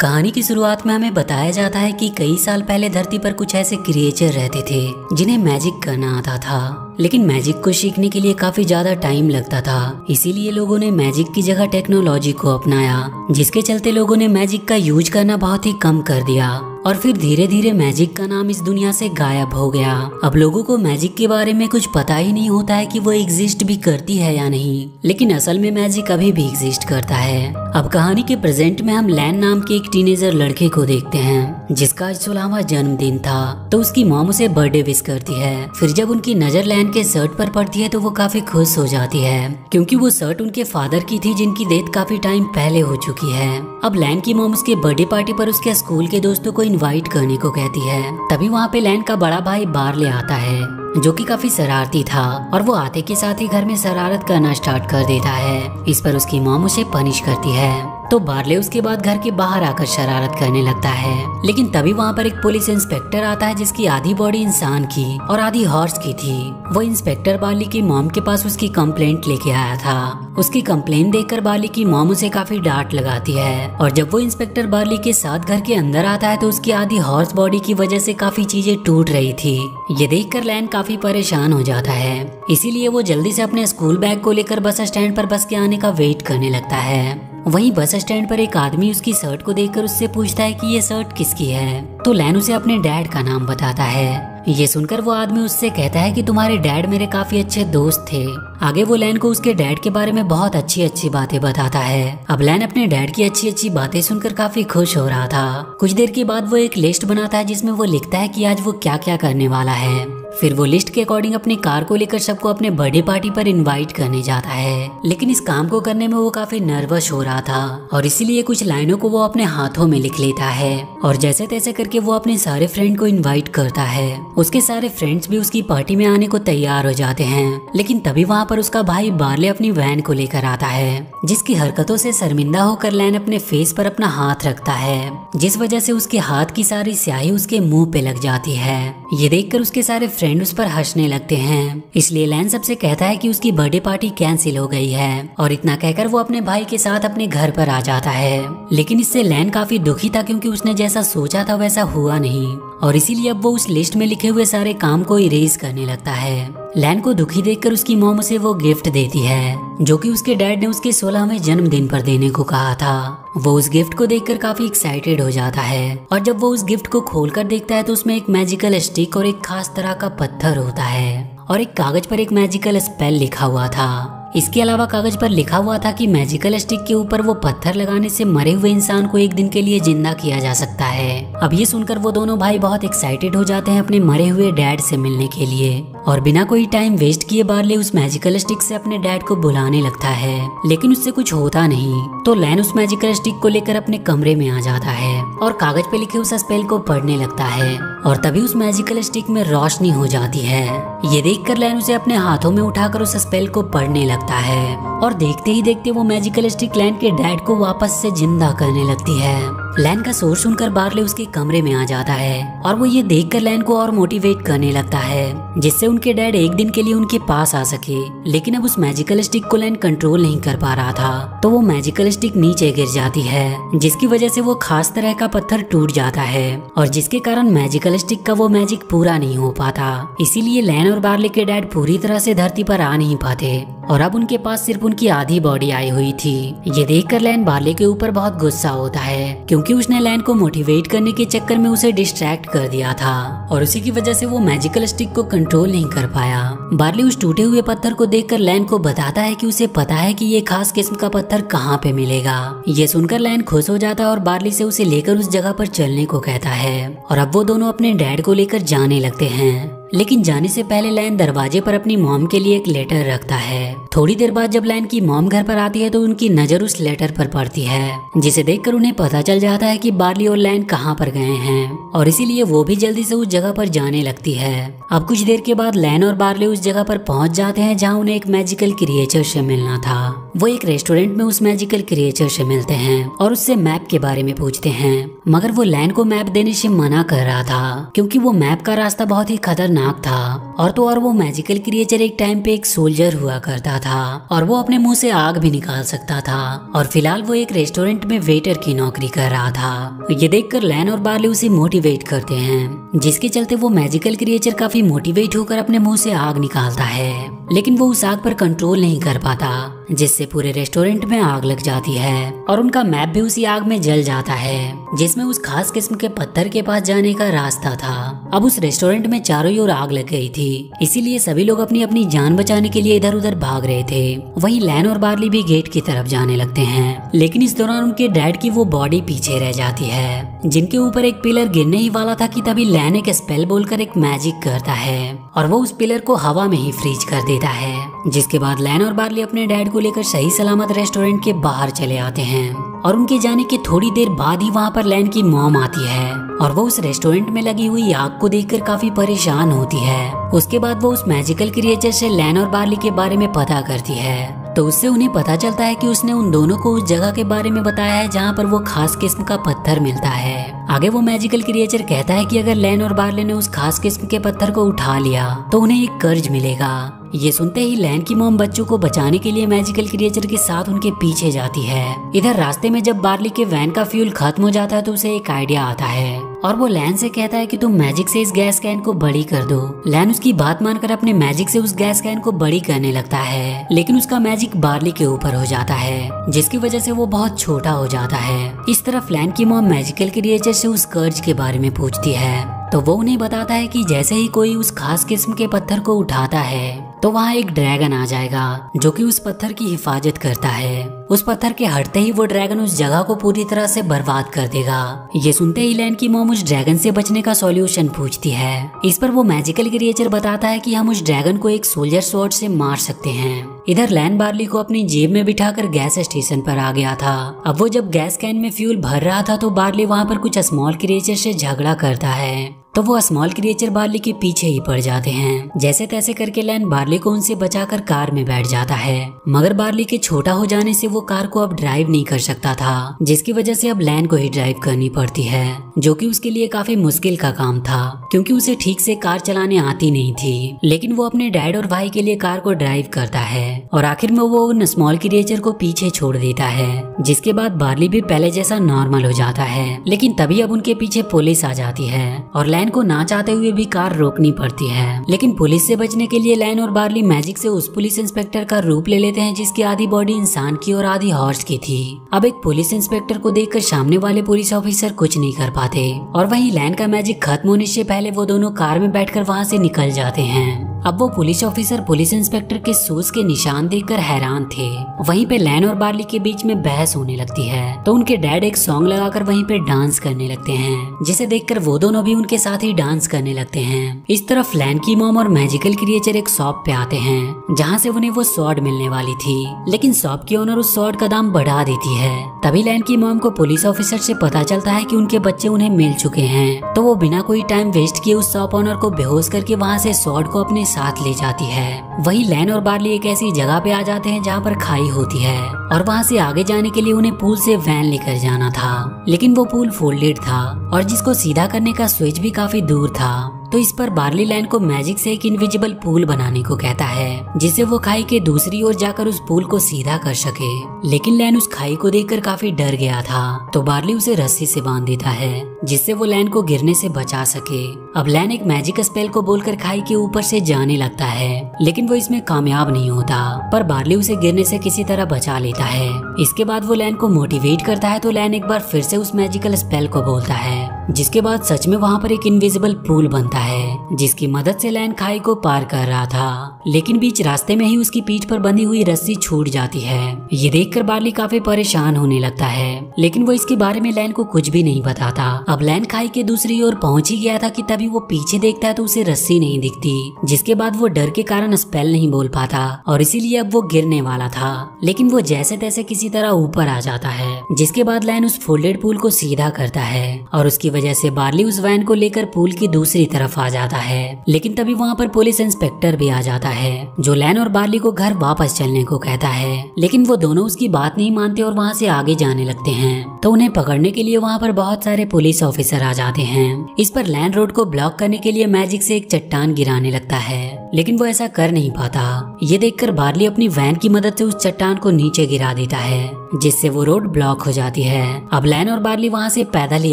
कहानी की शुरुआत में हमें बताया जाता है कि कई साल पहले धरती पर कुछ ऐसे क्रिएचर रहते थे जिन्हें मैजिक करना आता था। लेकिन मैजिक को सीखने के लिए काफी ज्यादा टाइम लगता था। इसीलिए लोगों ने मैजिक की जगह टेक्नोलॉजी को अपनाया, जिसके चलते लोगों ने मैजिक का यूज करना बहुत ही कम कर दिया और फिर धीरे धीरे मैजिक का नाम इस दुनिया से गायब हो गया। अब लोगों को मैजिक के बारे में कुछ पता ही नहीं होता है कि वो एग्जिस्ट भी करती है या नहीं, लेकिन असल में मैजिक अभी भी एग्जिस्ट करता है। अब कहानी के प्रेजेंट में हम लैन नाम के एक टीनेजर लड़के को देखते हैं जिसका आज 16वां जन्मदिन था। तो उसकी मॉम उसे बर्थडे विश करती है। फिर जब उनकी नजर लैन के शर्ट पर पड़ती है तो वो काफी खुश हो जाती है, क्योंकि वो शर्ट उनके फादर की थी जिनकी डेथ काफी टाइम पहले हो चुकी है। अब लैन की मॉम उसके बर्थडे पार्टी पर उसके स्कूल के दोस्तों को इनवाइट करने को कहती है। तभी वहाँ पे लैन का बड़ा भाई बार्ले आता है, जो कि काफी शरारती था, और वो आते के साथ ही घर में शरारत करना स्टार्ट कर देता है। इस पर उसकी मॉम उसे पनिश करती है। तो बार्ले उसके बाद घर के बाहर आकर शरारत करने लगता है। लेकिन तभी वहाँ पर एक पुलिस इंस्पेक्टर आता है जिसकी आधी बॉडी इंसान की और आधी हॉर्स की थी। वो इंस्पेक्टर बार्ली की मॉम के पास उसकी कंप्लेंट लेके आया था। उसकी कंप्लेंट देखकर बार्ली की मॉम उसे काफी डांट लगाती है, और जब वो इंस्पेक्टर बार्ली के साथ घर के अंदर आता है तो उसकी आधी हॉर्स बॉडी की वजह से काफी चीजें टूट रही थी। ये देखकर लैन काफी परेशान हो जाता है। इसीलिए वो जल्दी से अपने स्कूल बैग को लेकर बस स्टैंड पर बस के आने का वेट करने लगता है। वहीं बस स्टैंड पर एक आदमी उसकी शर्ट को देखकर उससे पूछता है कि ये शर्ट किसकी है। तो लैन उसे अपने डैड का नाम बताता है। ये सुनकर वो आदमी उससे कहता है कि तुम्हारे डैड मेरे काफी अच्छे दोस्त थे। आगे वो लैन को उसके डैड के बारे में बहुत अच्छी अच्छी बातें बताता है। अब लैन अपने डैड की अच्छी अच्छी बातें सुनकर काफी खुश हो रहा था। कुछ देर के बाद वो एक लिस्ट बनाता है जिसमें वो लिखता है कि आज वो क्या क्या करने वाला है। फिर वो लिस्ट के अकॉर्डिंग अपनी कार को लेकर सबको अपने बर्थडे पार्टी पर इनवाइट करने जाता है। लेकिन इस काम को करने में वो काफी नर्वस हो रहा था, और इसीलिए कुछ लाइनों को वो अपने हाथों में लिख लेता है, और जैसे तैसे करके वो अपने सारे फ्रेंड को इनवाइट करता है। उसके सारे फ्रेंड्स भी उसकी पार्टी में आने को तैयार हो जाते हैं। लेकिन तभी वहाँ पर उसका भाई बार्ले अपनी वैन को लेकर आता है, जिसकी हरकतों से शर्मिंदा होकर लैन अपने फेस पर अपना हाथ रखता है, जिस वजह से उसके हाथ की सारी स्याही उसके मुंह पे लग जाती है। ये देखकर उसके सारे फ्रेंड उस पर हंसने लगते हैं। इसलिए लैन सबसे कहता है कि उसकी बर्थडे पार्टी कैंसिल हो गई है, और इतना कहकर वो अपने भाई के साथ अपने घर पर आ जाता है। लेकिन इससे लैन काफी दुखी था, क्योंकि उसने जैसा सोचा था वैसा हुआ नहीं, और इसीलिए अब वो उस लिस्ट में लिखे हुए सारे काम को इरेज करने लगता है। लैन को दुखी देखकर उसकी मॉम उसे वो गिफ्ट देती है, जो कि उसके डैड ने उसके 16वें जन्मदिन पर देने को कहा था। वो उस गिफ्ट को देखकर काफी एक्साइटेड हो जाता है, और जब वो उस गिफ्ट को खोलकर देखता है तो उसमें एक मैजिकल स्टिक और एक खास तरह का पत्थर होता है, और एक कागज पर एक मैजिकल स्पेल लिखा हुआ था। इसके अलावा कागज पर लिखा हुआ था कि मैजिकल स्टिक के ऊपर वो पत्थर लगाने से मरे हुए इंसान को एक दिन के लिए जिंदा किया जा सकता है। अब ये सुनकर वो दोनों भाई बहुत एक्साइटेड हो जाते हैं अपने मरे हुए डैड से मिलने के लिए, और बिना कोई टाइम वेस्ट किए बार्ले उस मैजिकल स्टिक से अपने डैड को बुलाने लगता है। लेकिन उससे कुछ होता नहीं। तो लैन उस मैजिकल स्टिक को लेकर अपने कमरे में आ जाता है और कागज पे लिखे उस स्पेल को पढ़ने लगता है, और तभी उस मैजिकल स्टिक में रोशनी हो जाती है। ये देखकर लैन उसे अपने हाथों में उठाकर उस स्पेल को पढ़ने लगता है, और देखते ही देखते वो मैजिकल स्टिक लैन के डैड को वापस से जिंदा करने लगती है। लैन का शोर सुनकर बार्ले उसके कमरे में आ जाता है, और वो ये देखकर लैन को और मोटिवेट करने लगता है, जिससे उनके डैड एक दिन के लिए उनके पास आ सके। लेकिन अब उस मैजिकल स्टिक को लैन कंट्रोल नहीं कर पा रहा था, तो वो मैजिकल स्टिक नीचे गिर जाती है, जिसकी वजह से वो खास तरह का पत्थर टूट जाता है, और जिसके कारण मैजिकल स्टिक का वो मैजिक पूरा नहीं हो पाता। इसीलिए लैन और बार्ले के डैड पूरी तरह से धरती पर आ नहीं पाते, और अब उनके पास सिर्फ उनकी आधी बॉडी आई हुई थी। ये देखकर लैन बार्ले के ऊपर बहुत गुस्सा होता है, क्योंकि उसने लैन को मोटिवेट करने के चक्कर में उसे डिस्ट्रैक्ट कर दिया था, और उसी की वजह से वो मैजिकल स्टिक को कंट्रोल नहीं कर पाया। बार्ले उस टूटे हुए पत्थर को देखकर लैन को बताता है कि उसे पता है कि ये खास किस्म का पत्थर कहाँ पे मिलेगा। ये सुनकर लैन खुश हो जाता है और बार्ले से उसे लेकर उस जगह पर चलने को कहता है, और अब वो दोनों अपने डैड को लेकर जाने लगते हैं। लेकिन जाने से पहले लैन दरवाजे पर अपनी मॉम के लिए एक लेटर रखता है। थोड़ी देर बाद जब लैन की मॉम घर पर आती है तो उनकी नजर उस लेटर पर पड़ती है, जिसे देखकर उन्हें पता चल जाता है कि बार्ली और लैन कहाँ पर गए हैं, और इसीलिए वो भी जल्दी से उस जगह पर जाने लगती है। अब कुछ देर के बाद लैन और बार्ले उस जगह पर पहुंच जाते हैं जहाँ उन्हें एक मैजिकल क्रिएचर से मिलना था। वो एक रेस्टोरेंट में उस मैजिकल क्रिएचर से मिलते हैं और उससे मैप के बारे में पूछते हैं, मगर वो लैन को मैप देने से मना कर रहा था, क्योंकि वो मैप का रास्ता बहुत ही खतरनाक था, और तो और वो मैजिकल क्रिएचर एक टाइम पे एक सोल्जर हुआ करता था। था और वो अपने मुंह से आग भी निकाल सकता था। और फिलहाल वो एक रेस्टोरेंट में वेटर की नौकरी कर रहा था। ये देखकर लैन और बार्ली उसे मोटिवेट करते हैं, जिसके चलते वो मैजिकल क्रिएचर काफी मोटिवेट होकर अपने मुंह से आग निकालता है। लेकिन वो उस आग पर कंट्रोल नहीं कर पाता, जिससे पूरे रेस्टोरेंट में आग लग जाती है और उनका मैप भी उसी आग में जल जाता है, जिसमें उस खास किस्म के पत्थर के पास जाने का रास्ता था। अब उस रेस्टोरेंट में चारों ओर आग लग गई थी, इसीलिए सभी लोग अपनी अपनी जान बचाने के लिए इधर उधर भाग रहे थे। वहीं लैन और बार्ली भी गेट की तरफ जाने लगते हैं, लेकिन इस दौरान उनके डैड की वो बॉडी पीछे रह जाती है, जिनके ऊपर एक पिलर गिरने ही वाला था कि तभी लैन एक स्पेल बोलकर एक मैजिक करता है और वो उस पिलर को हवा में ही फ्रीज कर देता है। जिसके बाद लैन और बार्ली अपने डैड को लेकर सही सलामत रेस्टोरेंट के बाहर चले आते हैं और उनके जाने के थोड़ी देर बाद ही वहाँ पर लैन की मॉम आती है और वो उस रेस्टोरेंट में लगी हुई आग को देखकर काफी परेशान होती है। उसके बाद वो उस मैजिकल क्रिएचर से लैन और बार्ली के बारे में पता करती है, तो उससे उन्हें पता चलता है कि उसने उन दोनों को उस जगह के बारे में बताया है जहाँ पर वो खास किस्म का पत्थर मिलता है। आगे वो मैजिकल क्रिएचर कहता है कि अगर लैन और बार्ली ने उस खास किस्म के पत्थर को उठा लिया तो उन्हें एक कर्ज मिलेगा। ये सुनते ही लैन की मॉम बच्चों को बचाने के लिए मैजिकल क्रिएचर के साथ उनके पीछे जाती है। इधर रास्ते में जब बार्ली के वैन का फ्यूल खत्म हो जाता है तो उसे एक आइडिया आता है और वो लैन से कहता है कि तुम मैजिक से इस गैस कैन को बड़ी कर दो। लैन उसकी बात मानकर अपने मैजिक से उस गैस कैन को बड़ी करने लगता है, लेकिन उसका मैजिक बार्ली के ऊपर हो जाता है, जिसकी वजह से वो बहुत छोटा हो जाता है। इस तरफ लैन की मॉम मैजिकल क्रिएचर से उस कर्ज के बारे में पूछती है, तो वो उन्हें बताता है कि जैसे ही कोई उस खास किस्म के पत्थर को उठाता है तो वहाँ एक ड्रैगन आ जाएगा जो कि उस पत्थर की हिफाजत करता है। उस पत्थर के हटते ही वो ड्रैगन उस जगह को पूरी तरह से बर्बाद कर देगा। ये सुनते ही लैन की मॉम उस ड्रैगन से बचने का सॉल्यूशन पूछती है। इस पर वो मैजिकल क्रिएचर बताता है कि हम उस ड्रैगन को एक सोल्जर स्वॉर्ड से मार सकते हैं। इधर लैन बार्ली को अपनी जेब में बिठाकर गैस स्टेशन पर आ गया था। अब वो जब गैस कैन में फ्यूल भर रहा था तो बार्ली वहाँ पर कुछ स्मॉल क्रिएचर से झगड़ा करता है, तो वो स्मॉल क्रिएचर बार्ली के पीछे ही पड़ जाते हैं। जैसे तैसे करके लैन बार्ली को उनसे बचाकर कार में बैठ जाता है, मगर बार्ली के छोटा हो जाने से वो कार को अब ड्राइव नहीं कर सकता था, जिसकी वजह से अब लैन को ही ड्राइव करनी पड़ती है, जो कि उसके लिए काफी मुश्किल का काम था क्योंकि उसे ठीक से कार चलाने आती नहीं थी। लेकिन वो अपने डैड और भाई के लिए कार को ड्राइव करता है और आखिर में वो उन स्मॉल क्रिएचर को पीछे छोड़ देता है, जिसके बाद बार्ली भी पहले जैसा नॉर्मल हो जाता है। लेकिन तभी अब उनके पीछे पुलिस आ जाती है और लैन को ना चाहते हुए भी कार रोकनी पड़ती है। लेकिन पुलिस से बचने के लिए लैन और बार्ली मैजिक से उस पुलिस इंस्पेक्टर का रूप ले लेते हैं जिसकी आधी बॉडी इंसान की और आधी हॉर्स की थी। अब एक पुलिस इंस्पेक्टर को देखकर सामने वाले पुलिस ऑफिसर कुछ नहीं कर पाते और वहीं लैन का मैजिक खत्म होने से पहले वो दोनों कार में बैठकर वहाँ से निकल जाते हैं। अब वो पुलिस ऑफिसर पुलिस इंस्पेक्टर के शूज के निशान देखकर हैरान थे। वहीं पे लैन और बार्ली के बीच में बहस होने लगती है, तो उनके डैड एक सॉन्ग लगाकर वहीं पे डांस करने लगते हैं, जिसे देखकर वो दोनों भी उनके साथ ही डांस करने लगते हैं। इस तरफ लैन की मॉम और मैजिकल क्रिएचर एक शॉप पे आते हैं जहाँ से उन्हें वो स्वॉर्ड मिलने वाली थी, लेकिन शॉप की ओनर उस स्वॉर्ड का दाम बढ़ा देती है। तभी लैन की मॉम को पुलिस ऑफिसर से पता चलता है कि उनके बच्चे उन्हें मिल चुके हैं, तो वो बिना कोई टाइम वेस्ट किए उस शॉप ओनर को बेहोश करके वहाँ से स्वॉर्ड को अपने साथ ले जाती है। वहीं लैन और बार्ली एक ऐसी जगह पे आ जाते हैं जहाँ पर खाई होती है और वहाँ से आगे जाने के लिए उन्हें पूल से वैन लेकर जाना था, लेकिन वो पूल फोल्डेड था और जिसको सीधा करने का स्विच भी काफी दूर था। तो इस पर बार्ली लैन को मैजिक से एक इनविजिबल पूल बनाने को कहता है, जिससे वो खाई के दूसरी ओर जाकर उस पूल को सीधा कर सके। लेकिन लैन उस खाई को देखकर काफी डर गया था, तो बार्ली उसे रस्सी से बांध देता है जिससे वो लैन को गिरने से बचा सके। अब लैन एक मैजिक स्पेल को बोलकर खाई के ऊपर से जाने लगता है, लेकिन वो इसमें कामयाब नहीं होता, पर बार्ली उसे गिरने से किसी तरह बचा लेता है। इसके बाद वो लैन को मोटिवेट करता है, तो लैन एक बार फिर से उस मैजिकल स्पेल को बोलता है, जिसके बाद सच में वहाँ पर एक इनविजिबल पूल बनता है, जिसकी मदद से लैन खाई को पार कर रहा था। लेकिन बीच रास्ते में ही उसकी पीठ पर बंधी हुई रस्सी छूट जाती है। ये देखकर बार्ली काफी परेशान होने लगता है, लेकिन वो इसके बारे में लैन को कुछ भी नहीं बताता। अब लैन खाई के दूसरी ओर पहुंच ही गया था कि तभी वो पीछे देखता है तो उसे रस्सी नहीं दिखती, जिसके बाद वो डर के कारण स्पेल नहीं बोल पाता और इसीलिए अब वो गिरने वाला था। लेकिन वो जैसे तैसे किसी तरह ऊपर आ जाता है, जिसके बाद लैन उस फोल्डेड पूल को सीधा करता है और उसकी वजह से बार्ली उस वैन को लेकर पुल की दूसरी तरफ आ जाता है। लेकिन तभी वहाँ पर पुलिस इंस्पेक्टर भी आ जाता है जो लैन और बार्ली को घर वापस चलने को कहता है। लेकिन वो दोनों उसकी बात नहीं मानते और वहाँ से आगे जाने लगते हैं। तो उन्हें पकड़ने के लिए वहाँ पर बहुत सारे पुलिस ऑफिसर आ जाते हैं। इस पर लैन रोड को ब्लॉक करने के लिए मैजिक से एक चट्टान गिराने लगता है, लेकिन वो ऐसा कर नहीं पाता। ये देखकर बार्ली अपनी वैन की मदद से उस चट्टान को नीचे गिरा देता है, जिससे वो रोड ब्लॉक हो जाती है। अब लैन और बार्ली वहाँ से पैदल ही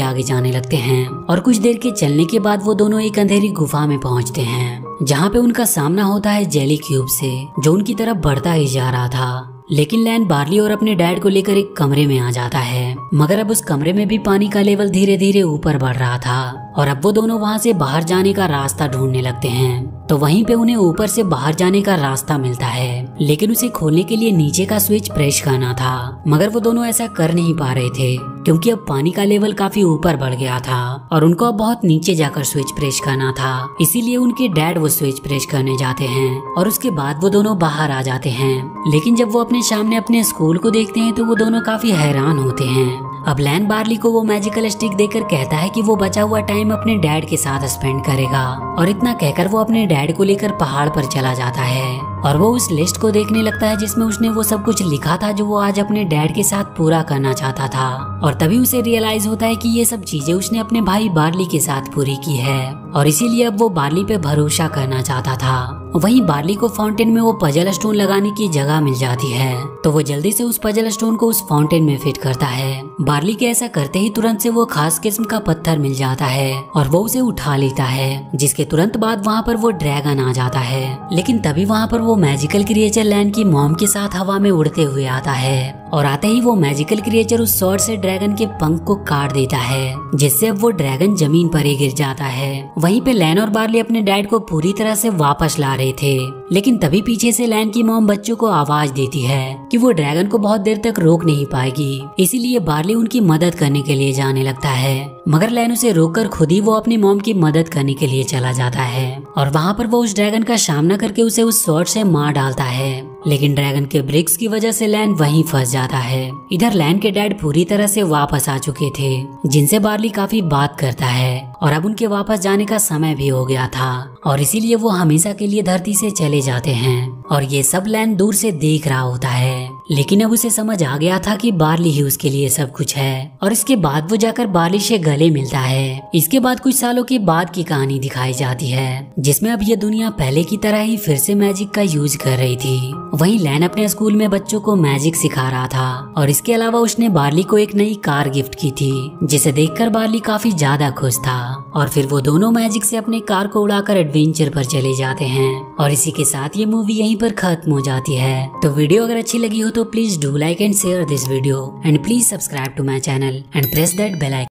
आगे जाने लगते हैं और कुछ देर के चलने के बाद वो दोनों एक अंधेरी गुफा में पहुँचते हैं, जहाँ पे उनका सामना होता है जेली क्यूब से, जो उनकी तरफ बढ़ता ही जा रहा था। लेकिन लैन बार्ली और अपने डैड को लेकर एक कमरे में आ जाता है, मगर अब उस कमरे में भी पानी का लेवल धीरे धीरे ऊपर बढ़ रहा था और अब वो दोनों वहाँ से बाहर जाने का रास्ता ढूंढने लगते हैं। तो वहीं पे उन्हें ऊपर से बाहर जाने का रास्ता मिलता है, लेकिन उसे खोलने के लिए नीचे का स्विच प्रेस करना था, मगर वो दोनों ऐसा कर नहीं पा रहे थे क्योंकि अब पानी का लेवल काफी ऊपर बढ़ गया था और उनको अब बहुत नीचे जाकर स्विच प्रेस करना था। इसीलिए उनके डैड वो स्विच प्रेस करने जाते हैं और उसके बाद वो दोनों बाहर आ जाते हैं। लेकिन जब वो अपने सामने अपने स्कूल को देखते हैं तो वो दोनों काफी हैरान होते हैं। अब लैन बार्ली को वो मैजिकल स्टिक देकर कहता है कि वो बचा हुआ टाइम अपने डैड के साथ स्पेंड करेगा और इतना कहकर वो अपने डैड को लेकर पहाड़ पर चला जाता है और वो उस लिस्ट को देखने लगता है जिसमें उसने वो सब कुछ लिखा था जो वो आज अपने डैड के साथ पूरा करना चाहता था। और तभी उसे रियलाइज होता है कि ये सब चीजें उसने अपने भाई बार्ली के साथ पूरी की है और इसीलिए अब वो बार्ली पे भरोसा करना चाहता था। वहीं बार्ली को फाउंटेन में वो पजल स्टोन लगाने की जगह मिल जाती है, तो वो जल्दी से उस पजल स्टोन को उस फाउंटेन में फिट करता है। बार्ली के ऐसा करते ही तुरंत से वो खास किस्म का पत्थर मिल जाता है और वो उसे उठा लेता है, जिसके तुरंत बाद वहाँ पर वो ड्रैगन आ जाता है। लेकिन तभी वहाँ पर वो मैजिकल क्रिएचर लैन की मॉम के साथ हवा में उड़ते हुए आता है और आते ही वो मैजिकल क्रिएचर उस स्वॉर्ड से ड्रैगन के पंख को काट देता है, जिससे अब वो ड्रैगन जमीन पर ही गिर जाता है। वहीं पे लैन और बार्ली अपने डैड को पूरी तरह से वापस ला रहे थे, लेकिन तभी पीछे से लैन की मॉम बच्चों को आवाज देती है कि वो ड्रैगन को बहुत देर तक रोक नहीं पाएगी, इसीलिए बार्ली उनकी मदद करने के लिए जाने लगता है। मगर लैन उसे रोककर खुद ही वो अपनी मॉम की मदद करने के लिए चला जाता है और वहाँ पर वो उस ड्रैगन का सामना करके उसे उस स्वॉर्ड से मार डालता है। लेकिन ड्रैगन के ब्रिक्स की वजह से लैन वहीं फंस जाता है। इधर लैन के डैड पूरी तरह से वापस आ चुके थे, जिनसे बार्ली काफी बात करता है और अब उनके वापस जाने का समय भी हो गया था और इसीलिए वो हमेशा के लिए धरती से चले जाते हैं और ये सब लैन दूर से देख रहा होता है। लेकिन अब उसे समझ आ गया था कि बार्ली ही उसके लिए सब कुछ है और इसके बाद वो जाकर बार्ली से गले मिलता है। इसके बाद कुछ सालों के बाद की कहानी दिखाई जाती है, जिसमें अब ये दुनिया पहले की तरह ही फिर से मैजिक का यूज कर रही थी। वहीं लैन अपने स्कूल में बच्चों को मैजिक सिखा रहा था और इसके अलावा उसने बार्ली को एक नई कार गिफ्ट की थी, जिसे देखकर बार्ली काफी ज्यादा खुश था और फिर वो दोनों मैजिक से अपने कार को उड़ाकर एडवेंचर पर चले जाते हैं। और इसी के साथ ये मूवी यहीं पर खत्म हो जाती है। तो वीडियो अगर अच्छी लगी हो तो please do like and share this video and please subscribe to my channel and press that bell icon.